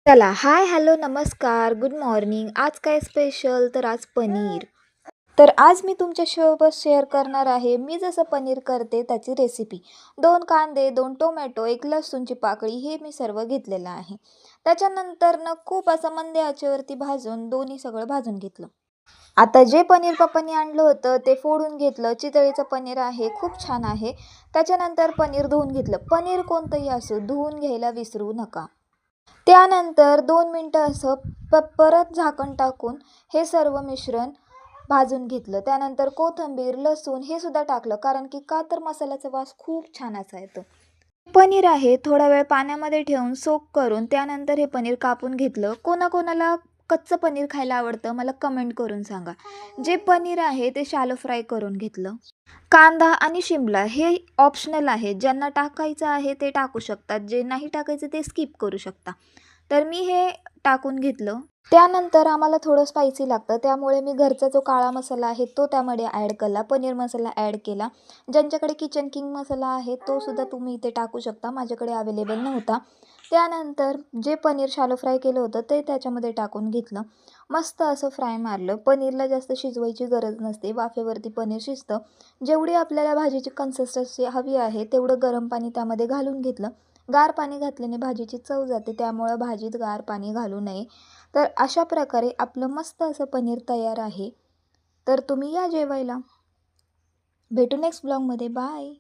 चला hi hello नमस्कार good morning. आज काय स्पेशल तर आज पनीर. तर आज मी तुमच्यासोबत शेअर करणार आहे मी जसं पनीर करते त्याची रेसिपी. 2 कांदे, 2 टोमॅटो, 1 लसूणची पाकळी हे मी सर्व घेतलेलं आहे. त्याच्यानंतर खूप असं मंद आचेवरती भाजून दोन्ही सगळं भाजून घेतलं. आता जे पनीर पप्पांनी आणलं होतं ते फोडून घेतलं. चितळीचं पनीर आहे, खूप छान आहे. त्याच्यानंतर पनीर धुवून घेतलं. पनीर कोणतंही असो धुवून घ्यायला विसरू नका. त्यानंतर 2 मिनटं असं परत झाकण टाकून हे सर्व मिश्रण भाजून घेतलं. त्यानंतर कोथिंबीर, लसूण हे सुद्धा टाकलं, कारण की का तर मसाल्याचा वास खूप छान असा येतो. पनीर आहे थोडा वेळ पाण्यामध्ये ठेवून सोक करून त्यानंतर हे पनीर कापून घेतलं. कोणाकोणाला कच्चं पनीर खायला आवडतं मला कमेंट करून सांगा. जे पनीर आहे ते शॅलो फ्राय करून घेतलं. कांदा आणि शिमला हे ऑप्शनल आहे. ज्यांना टाकायचं आहे ते टाकू शकतात. जे नाही टाकायचं ते स्किप करू शकता. तर मी हे टाकून घेतलं. त्यानंतर आम्हाला थोडं स्पायसी लागतं त्यामुळे मी घरचा जो काळा मसाला आहे तो त्यामध्ये ॲड केला. पनीर मसाला ॲड केला. ज्यांच्याकडे किचन किंग मसाला आहे तो सुद्धा तुम्ही इथे टाकू शकता. माझ्याकडे अवेलेबल नव्हता. त्यानंतर जे पनीर शॅलो फ्राय केलं होतं ते त्याच्यामध्ये टाकून घेतलं. मस्त असं फ्राय मारलं. पनीरला जास्त शिजवायची गरज नसते. वाफेवरती पनीर शिजतं. जेवढी आपल्याला भाजीची कन्सिस्टन्सी हवी आहे तेवढं गरम पाणी त्यामध्ये घालून घेतलं. गार पाणी घातल्याने भाजीची चव जाते त्यामुळं भाजीत गार पाणी घालू नये. तर अशा प्रकारे आपलं मस्त असं पनीर तयार आहे. तर तुम्ही या जेवायला. भेटू नेक्स्ट ब्लॉगमध्ये. बाय.